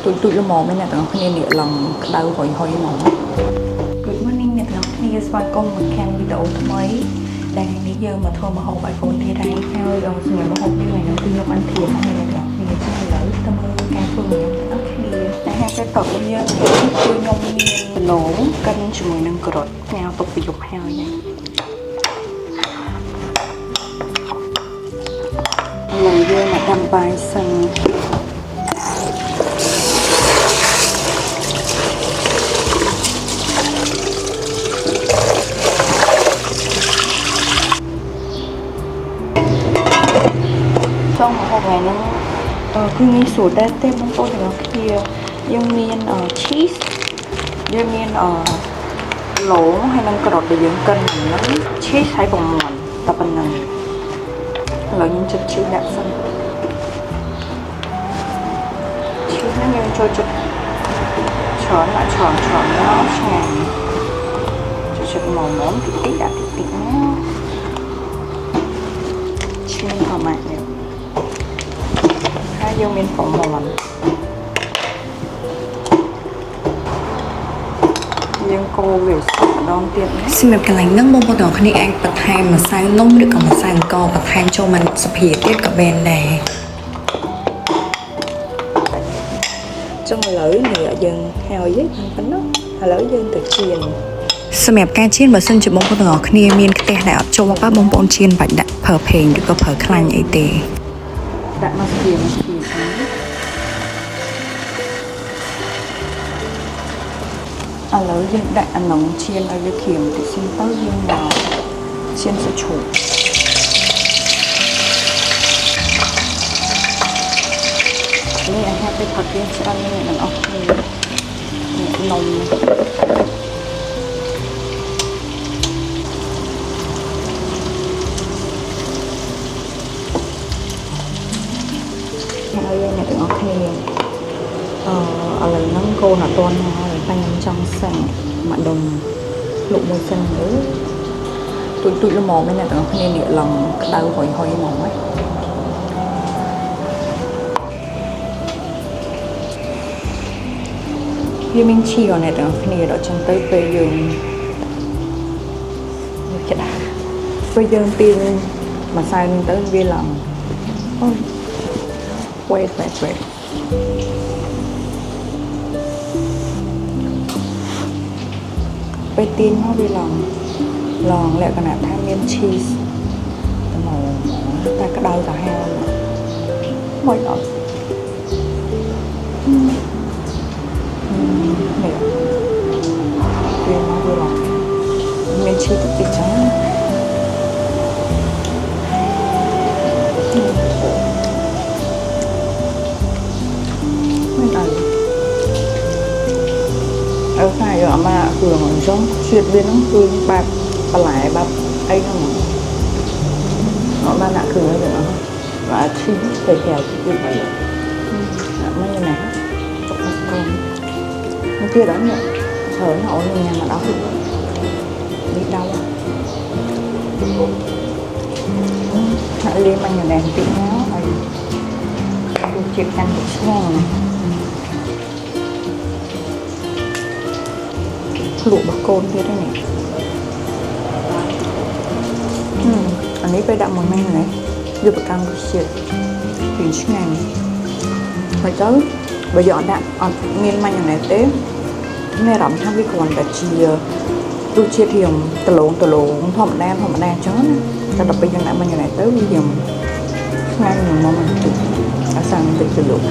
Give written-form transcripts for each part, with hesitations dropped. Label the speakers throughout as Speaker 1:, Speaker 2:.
Speaker 1: tụi nó mò mấy nè tụi nó khi nè lòng đau hồi hồi mò Good morning nè tụi nó khi nè xoay công một can video mới đang đi giờ mà thôi mà hộp bài phone thì đây theo rồi người mà hộp như này nó tụi nó ăn thiệt hay là đó thì người ta lấy tâm ơn ca phương nó khi đã hai cái tộc bây giờ tụi nó nổ cân cho mình nâng cột nhau tục bị dục heo vậy lần giờ mà đâm bài sân trong một ngày nó cứ nghĩ sủi tết tết mong tôi thì nó kia dương miên cheese dương miên lỗ hay nâng cột để dưỡng cân nó cheese hay còn muộn tập bên này lợi những chụp chữ đặc sân chữ nó như cho chụp tròn lại tròn nó chàng chụp màu món tí đã tí nó chiên vào mạnh đều hai dương miên phỏng màu lắm dương cô về đón tiền
Speaker 2: xin mời các bạn nâng bông khi anh bật hai mà sang nông được còn một sang co bật hai cho mình sập hỉ tiết cả bên này
Speaker 1: trong lưỡi này ở dân heo với phấn đó lưỡi dân từ chiên
Speaker 2: សម្រាប់ការជៀនបើសិនជាបងប្អូនទាំងអស់គ្នាមានផ្ទះដែលអត់ចូលមកបងប្អូនជៀនបាច់ដាក់ប្រើភេងឬក៏ប្រើខ្លាញ់អីទេ
Speaker 1: ដាក់មកស្គៀមជីឥឡូវយើងដាក់អានំជៀនឲ្យវាក្រៀមតិចសិនទៅយើងមកជៀនសាច់ឈូកនេះអាហារពេលផឹកវាច្រើននេះទាំងអស់គ្នានំហើយអ្នកទាំងអស់គ្នាឥឡូវហ្នឹងកូនអត់ទាន់មកហើយតែខ្ញុំចង់សិនមកដុំលុកមួយសិនទៅទួយល្មមអ្នកទាំងអស់គ្នានេះឡងក្តៅហុយហុយហ្មងហ្នឹងវាមានឈីរអ្នកទាំងអស់គ្នាដល់ចឹងទៅពេលយើងចិត្តដែរពេលយើងទាញម្សៅនឹងទៅវាឡងអូwait ពេលទាញមកវាឡងលក្ខណៈថាមាន cheese តែមកតែក្តៅទៅហៅមកអត់នេះវាមកវាឡងមាន cheese តិចចឹងតែយកអាម៉ាគ្រឿងអញ្ចឹងជាតិវាហ្នឹងគឺបែបបន្លែបែបអីហ្នឹងអាម៉ាដាក់គ្រឿងហ្នឹងអត់បាទឈីទៅក្រៅពីបាយអាម៉ាយ៉ាងណាទុកមកកូនមកទៀតដល់នេះច្រើនអូនញ៉ាំមកដល់នេះដៅហាក់លេងមកយ៉ាងណាតិចណាហើយរសជាតិកាន់តែឆ្ងាញ់លក់របស់កូនទៀតហ្នឹងអានេះពេលដាក់មួយម៉ាំងណាយកប្រកាន់រសជាតិពីឆ្ងាញ់ហើយទៅបើយកដាក់អត់មានម៉ាញ៉ាណេសទេមានអារម្មណ៍ថាវាគ្រាន់តែជារសជាតិរៀងដលងធម្មតាអញ្ចឹងណាតែដល់ពេលយើងដាក់ម៉ាញ៉ាណេសទៅវារៀងឆ្ងាញ់ហ្មងតិចអាសាំងតិចទៅលក់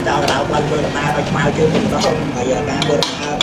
Speaker 3: đào đào lên bờ đào đào mau chưa từng đó bây giờ đang bờ đào